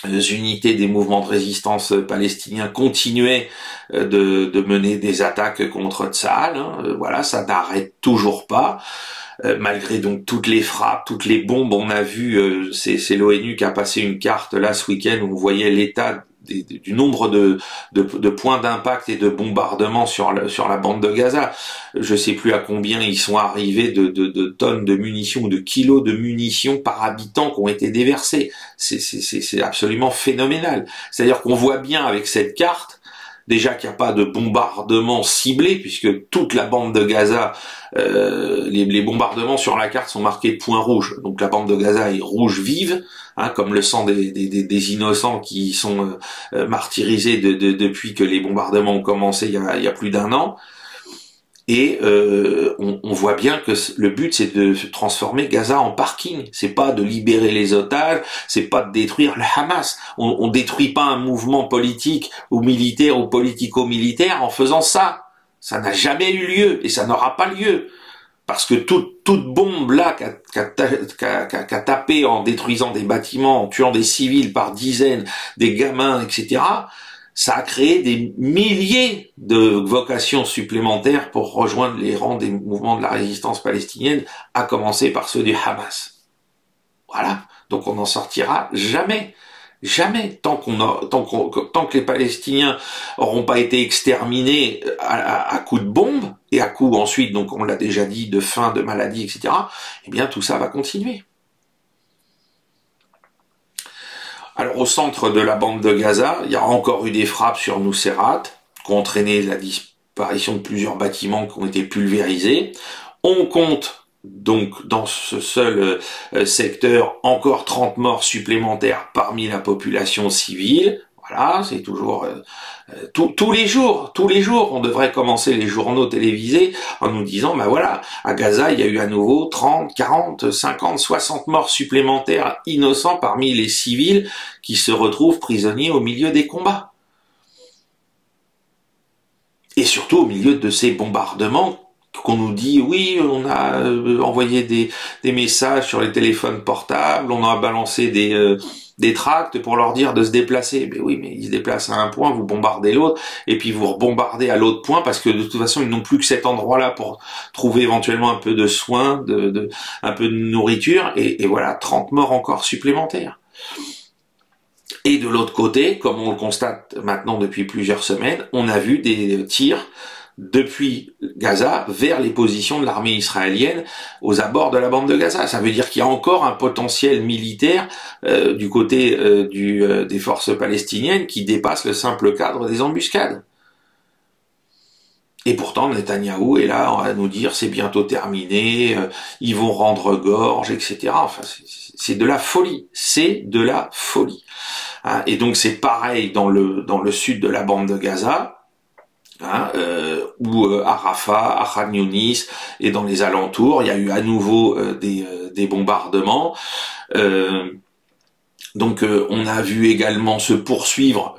unités des mouvements de résistance palestiniens continuaient de mener des attaques contre Tsahal. Voilà, ça n'arrête toujours pas. Malgré donc toutes les frappes, toutes les bombes, on a vu, c'est l'ONU qui a passé une carte là ce week-end où on voyait l'état du nombre de points d'impact et de bombardements sur la bande de Gaza. Je sais plus à combien ils sont arrivés de tonnes de munitions ou de kilos de munitions par habitant qui ont été déversés. C'est absolument phénoménal. C'est-à-dire qu'on voit bien avec cette carte déjà qu'il n'y a pas de bombardement ciblé, puisque toute la bande de Gaza, les bombardements sur la carte sont marqués point rouge. Donc la bande de Gaza est rouge vive, hein, comme le sang des innocents qui sont martyrisés depuis que les bombardements ont commencé il y a plus d'un an. Et on voit bien que le but c'est de transformer Gaza en parking. C'est pas de libérer les otages, c'est pas de détruire le Hamas. On détruit pas un mouvement politique ou militaire ou politico-militaire en faisant ça. Ça n'a jamais eu lieu et ça n'aura pas lieu. Parce que toute bombe là qu'a tapé en détruisant des bâtiments, en tuant des civils par dizaines, des gamins, etc., ça a créé des milliers de vocations supplémentaires pour rejoindre les rangs des mouvements de la résistance palestinienne, à commencer par ceux du Hamas. Voilà. Donc on n'en sortira jamais. Jamais. Tant que les Palestiniens n'auront pas été exterminés à coups de bombes, et à coups ensuite, donc on l'a déjà dit, de faim, de maladie, etc., eh bien tout ça va continuer. Alors au centre de la bande de Gaza, il y a encore eu des frappes sur Nuseirat, qui ont entraîné la disparition de plusieurs bâtiments qui ont été pulvérisés. On compte donc dans ce seul secteur encore 30 morts supplémentaires parmi la population civile. Voilà, c'est toujours tous les jours, on devrait commencer les journaux télévisés en nous disant, ben voilà, à Gaza, il y a eu à nouveau 30, 40, 50, 60 morts supplémentaires innocents parmi les civils qui se retrouvent prisonniers au milieu des combats. Et surtout au milieu de ces bombardements qu'on nous dit, oui, on a envoyé des messages sur les téléphones portables, on a balancé des tracts pour leur dire de se déplacer. Mais oui, mais ils se déplacent à un point, vous bombardez l'autre, et puis vous rebombardez à l'autre point, parce que de toute façon, ils n'ont plus que cet endroit-là pour trouver éventuellement un peu de soins, un peu de nourriture, et voilà, 30 morts encore supplémentaires. Et de l'autre côté, comme on le constate maintenant depuis plusieurs semaines, on a vu des tirs depuis Gaza vers les positions de l'armée israélienne aux abords de la bande de Gaza. Ça veut dire qu'il y a encore un potentiel militaire du côté des forces palestiniennes qui dépasse le simple cadre des embuscades. Et pourtant, Netanyahou est là à nous dire c'est bientôt terminé, ils vont rendre gorge, etc. Enfin, c'est de la folie, c'est de la folie. Hein, et donc c'est pareil dans le sud de la bande de Gaza. Hein, ou à Rafah, à Khan Younis et dans les alentours, il y a eu à nouveau des bombardements. Donc on a vu également se poursuivre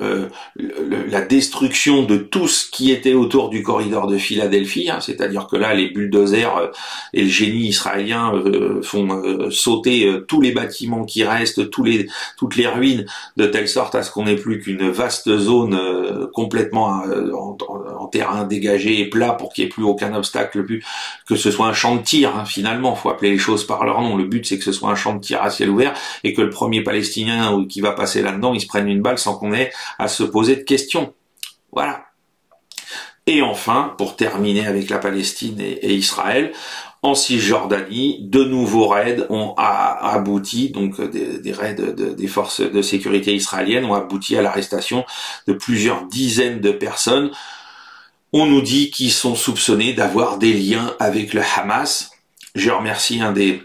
la destruction de tout ce qui était autour du corridor de Philadelphie, hein, c'est-à-dire que là les bulldozers et le génie israélien font sauter tous les bâtiments qui restent, toutes les ruines, de telle sorte à ce qu'on n'ait plus qu'une vaste zone complètement en terrain dégagé et plat pour qu'il n'y ait plus aucun obstacle, plus que ce soit un champ de tir, hein, finalement, faut appeler les choses par leur nom. Le but c'est que ce soit un champ de tir à ciel ouvert et que le premier Palestinien qui va passer là-dedans, il se prenne une balle sans qu'on ait à se poser de questions. Voilà. Et enfin, pour terminer avec la Palestine et Israël, en Cisjordanie, de nouveaux raids ont abouti, donc des raids des forces de sécurité israéliennes ont abouti à l'arrestation de plusieurs dizaines de personnes. On nous dit qu'ils sont soupçonnés d'avoir des liens avec le Hamas. Je remercie un des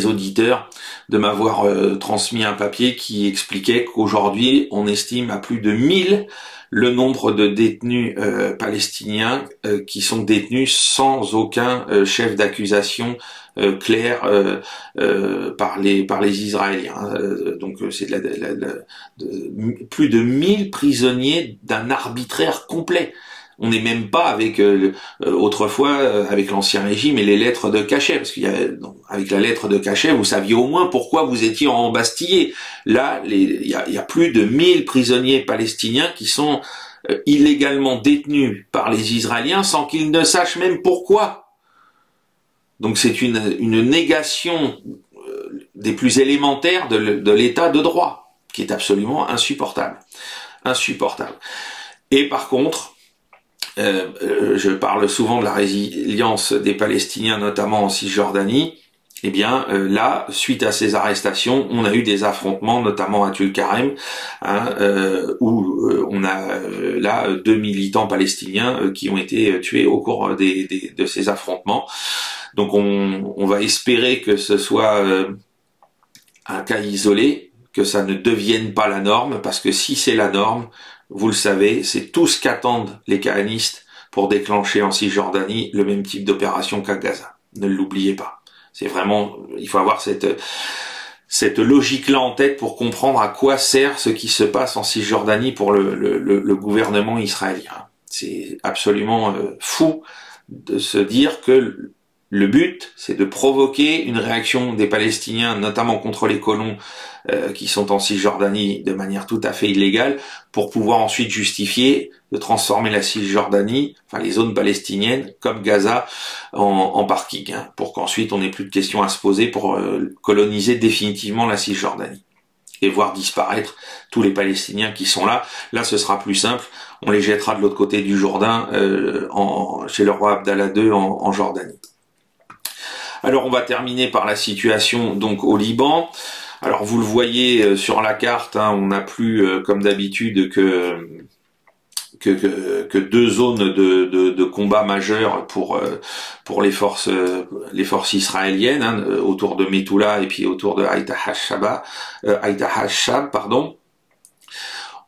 auditeurs de m'avoir transmis un papier qui expliquait qu'aujourd'hui, on estime à plus de 1000 le nombre de détenus palestiniens qui sont détenus sans aucun chef d'accusation clair par les Israéliens. Donc c'est plus de 1000 prisonniers d'un arbitraire complet. On n'est même pas avec autrefois avec l'ancien régime et les lettres de cachet, parce qu'il y a avec la lettre de cachet, vous saviez au moins pourquoi vous étiez embastillé. Là, il y a plus de 1000 prisonniers palestiniens qui sont illégalement détenus par les Israéliens sans qu'ils ne sachent même pourquoi. Donc c'est une négation des plus élémentaires de l'état de droit, qui est absolument insupportable. Insupportable. Et par contre, je parle souvent de la résilience des Palestiniens, notamment en Cisjordanie. Eh bien, là, suite à ces arrestations, on a eu des affrontements, notamment à Tulkarem, où on a là 2 militants palestiniens qui ont été tués au cours de ces affrontements. Donc, on va espérer que ce soit un cas isolé, que ça ne devienne pas la norme, parce que si c'est la norme, vous le savez, c'est tout ce qu'attendent les kahanistes pour déclencher en Cisjordanie le même type d'opération qu'à Gaza. Ne l'oubliez pas. C'est vraiment, il faut avoir cette logique-là en tête pour comprendre à quoi sert ce qui se passe en Cisjordanie pour le gouvernement israélien. C'est absolument fou de se dire que le but, c'est de provoquer une réaction des Palestiniens, notamment contre les colons qui sont en Cisjordanie de manière tout à fait illégale, pour pouvoir ensuite justifier de transformer la Cisjordanie, enfin les zones palestiniennes, comme Gaza, en parking, hein, pour qu'ensuite on n'ait plus de questions à se poser pour coloniser définitivement la Cisjordanie et voir disparaître tous les Palestiniens qui sont là. Là, ce sera plus simple. On les jettera de l'autre côté du Jourdain, chez le roi Abdallah II en Jordanie. Alors on va terminer par la situation donc au Liban. Alors vous le voyez sur la carte, hein, on n'a plus comme d'habitude que 2 zones de combat majeures pour les forces israéliennes, hein, autour de Metula et puis autour de Haït Hashab, pardon.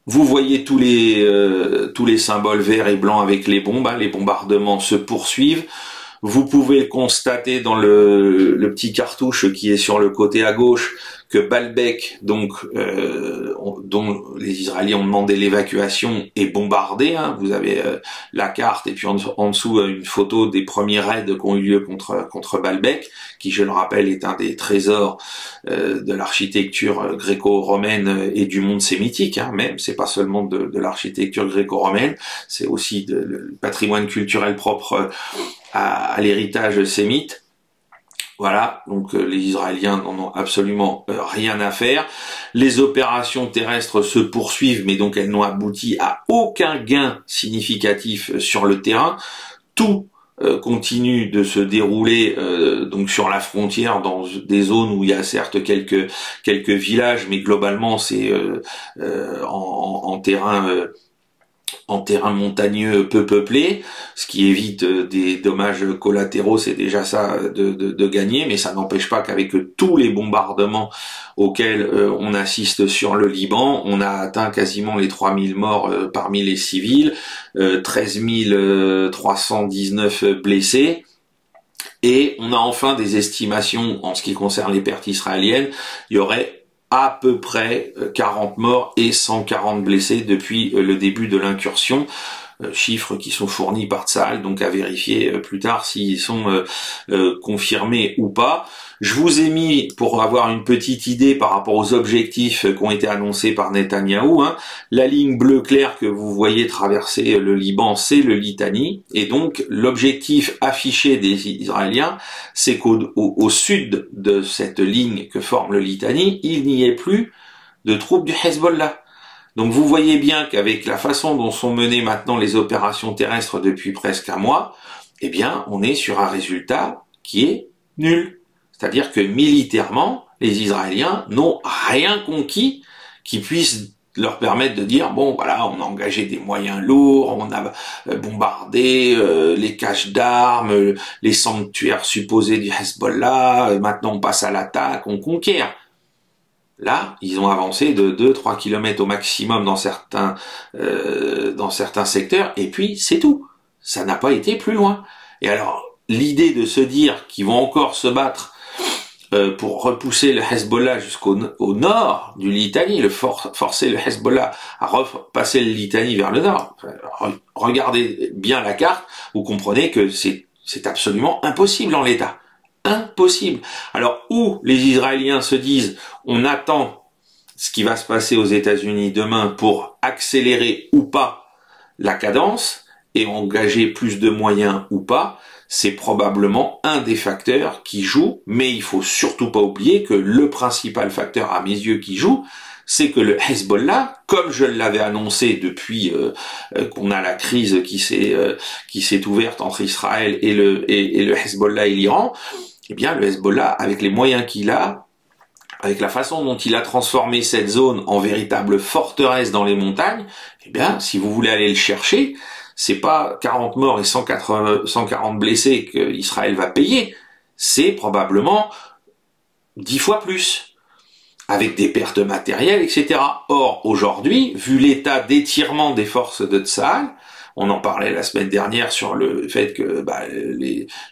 Vous voyez tous les symboles verts et blancs avec les bombes, hein, les bombardements se poursuivent. Vous pouvez le constater dans le petit cartouche qui est sur le côté à gauche que Baalbek, donc dont les Israéliens ont demandé l'évacuation, est bombardé. Hein. Vous avez la carte et puis en dessous une photo des premiers raids qui ont eu lieu contre Baalbek, qui, je le rappelle, est un des trésors de l'architecture gréco-romaine et du monde sémitique. Hein. Même, c'est pas seulement de l'architecture gréco-romaine, c'est aussi le patrimoine culturel propre à l'héritage sémite. Voilà, donc les Israéliens n'en ont absolument rien à faire. Les opérations terrestres se poursuivent, mais donc elles n'ont abouti à aucun gain significatif sur le terrain. Tout continue de se dérouler donc sur la frontière, dans des zones où il y a certes quelques villages, mais globalement c'est en terrain montagneux peu peuplé, ce qui évite des dommages collatéraux, c'est déjà ça de gagner, mais ça n'empêche pas qu'avec tous les bombardements auxquels on assiste sur le Liban, on a atteint quasiment les 3000 morts parmi les civils, 13 319 blessés, et on a enfin des estimations en ce qui concerne les pertes israéliennes. Il y aurait à peu près 40 morts et 140 blessés depuis le début de l'incursion, chiffres qui sont fournis par Tsahal, donc à vérifier plus tard s'ils sont confirmés ou pas. Je vous ai mis, pour avoir une petite idée par rapport aux objectifs qui ont été annoncés par Netanyahou, hein, la ligne bleue claire que vous voyez traverser le Liban, c'est le Litani, et donc l'objectif affiché des Israéliens, c'est qu'au sud de cette ligne que forme le Litani, il n'y ait plus de troupes du Hezbollah. Donc vous voyez bien qu'avec la façon dont sont menées maintenant les opérations terrestres depuis presque un mois, eh bien on est sur un résultat qui est nul. C'est-à-dire que militairement, les Israéliens n'ont rien conquis qui puisse leur permettre de dire, bon voilà, on a engagé des moyens lourds, on a bombardé les caches d'armes, les sanctuaires supposés du Hezbollah, maintenant on passe à l'attaque, on conquiert. Là, ils ont avancé de 2-3 kilomètres au maximum dans certains secteurs, et puis c'est tout. Ça n'a pas été plus loin. Et alors, l'idée de se dire qu'ils vont encore se battre pour repousser le Hezbollah jusqu'au nord du Litanie, forcer le Hezbollah à repasser le Litanie vers le nord. Regardez bien la carte, vous comprenez que c'est absolument impossible en l'état. Impossible. Alors, où les Israéliens se disent, on attend ce qui va se passer aux États-Unis demain pour accélérer ou pas la cadence et engager plus de moyens ou pas, c'est probablement un des facteurs qui joue, mais il faut surtout pas oublier que le principal facteur à mes yeux qui joue, c'est que le Hezbollah, comme je l'avais annoncé depuis qu'on a la crise qui s'est ouverte entre Israël et le Hezbollah et l'Iran, eh bien le Hezbollah, avec les moyens qu'il a, avec la façon dont il a transformé cette zone en véritable forteresse dans les montagnes, eh bien si vous voulez aller le chercher, c'est pas 40 morts et 140 blessés qu'Israël va payer, c'est probablement 10 fois plus, avec des pertes matérielles, etc. Or, aujourd'hui, vu l'état d'étirement des forces de Tsahal, on en parlait la semaine dernière sur le fait que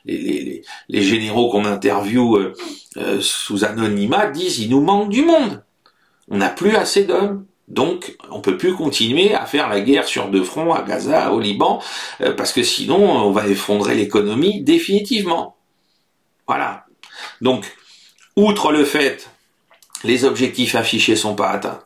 les généraux qu'on interviewe sous anonymat disent « il nous manque du monde, on n'a plus assez d'hommes ». Donc, on peut plus continuer à faire la guerre sur deux fronts, à Gaza, au Liban, parce que sinon, on va effondrer l'économie définitivement. Voilà. Donc, outre le fait, les objectifs affichés sont pas atteints.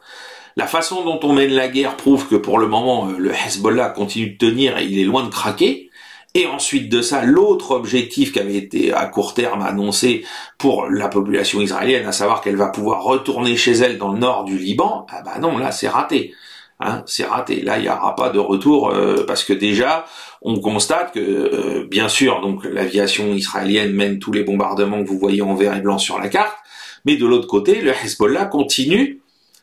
La façon dont on mène la guerre prouve que pour le moment, le Hezbollah continue de tenir et il est loin de craquer. Et ensuite de ça, l'autre objectif qui avait été à court terme annoncé pour la population israélienne, à savoir qu'elle va pouvoir retourner chez elle dans le nord du Liban, ah bah non, là c'est raté. Hein, c'est raté. Là, il n'y aura pas de retour parce que déjà, on constate que, bien sûr, donc l'aviation israélienne mène tous les bombardements que vous voyez en vert et blanc sur la carte, mais de l'autre côté, le Hezbollah continue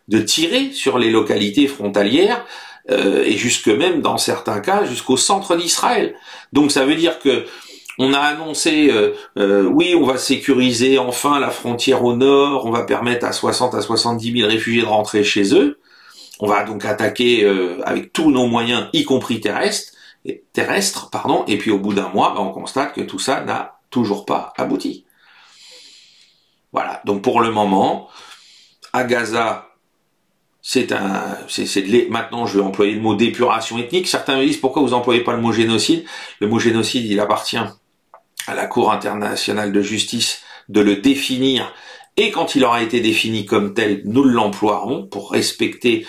de tirer sur les localités frontalières et jusque même dans certains cas jusqu'au centre d'Israël. Donc ça veut dire que on a annoncé oui, on va sécuriser enfin la frontière au nord, on va permettre à 60 à 70 000 réfugiés de rentrer chez eux. On va donc attaquer avec tous nos moyens, y compris terrestres, et puis au bout d'un mois, on constate que tout ça n'a toujours pas abouti. Voilà, donc pour le moment, à Gaza, maintenant je vais employer le mot d'épuration ethnique. Certains me disent pourquoi vous employez pas le mot génocide. Le mot génocide, il appartient à la Cour internationale de justice de le définir, et quand il aura été défini comme tel, nous l'emploierons pour respecter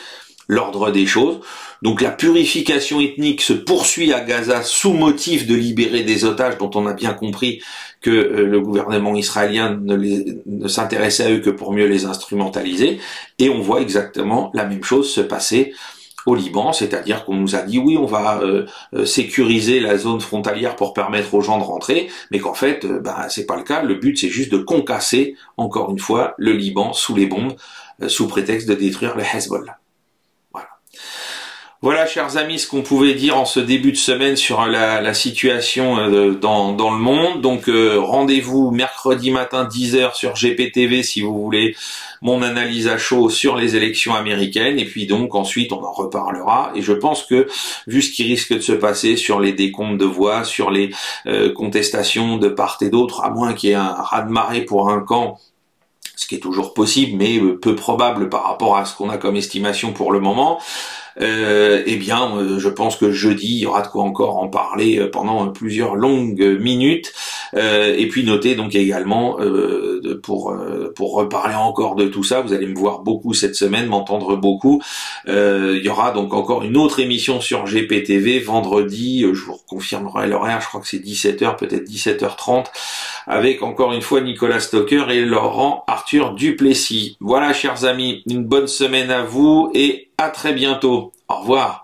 l'ordre des choses. Donc la purification ethnique se poursuit à Gaza sous motif de libérer des otages dont on a bien compris que le gouvernement israélien ne s'intéressait à eux que pour mieux les instrumentaliser. Et on voit exactement la même chose se passer au Liban, c'est-à-dire qu'on nous a dit oui, on va sécuriser la zone frontalière pour permettre aux gens de rentrer, mais qu'en fait, c'est pas le cas. Le but, c'est juste de concasser, encore une fois, le Liban sous les bombes, sous prétexte de détruire le Hezbollah. Voilà, chers amis, ce qu'on pouvait dire en ce début de semaine sur la situation dans le monde. Donc, rendez-vous mercredi matin 10h sur GPTV si vous voulez mon analyse à chaud sur les élections américaines. Et puis donc, ensuite, on en reparlera. Et je pense que, vu ce qui risque de se passer sur les décomptes de voix, sur les contestations de part et d'autre, à moins qu'il y ait un raz-de-marée pour un camp, ce qui est toujours possible, mais peu probable par rapport à ce qu'on a comme estimation pour le moment, eh bien, je pense que jeudi, il y aura de quoi encore en parler pendant plusieurs longues minutes. Et puis notez donc également, pour reparler encore de tout ça, vous allez me voir beaucoup cette semaine, m'entendre beaucoup. Il y aura donc encore une autre émission sur GPTV vendredi, je vous confirmerai l'horaire, je crois que c'est 17h, peut-être 17h30, avec encore une fois Nicolas Stocker et Laurent Arthur Duplessis. Voilà, chers amis, une bonne semaine à vous et à très bientôt. Au revoir.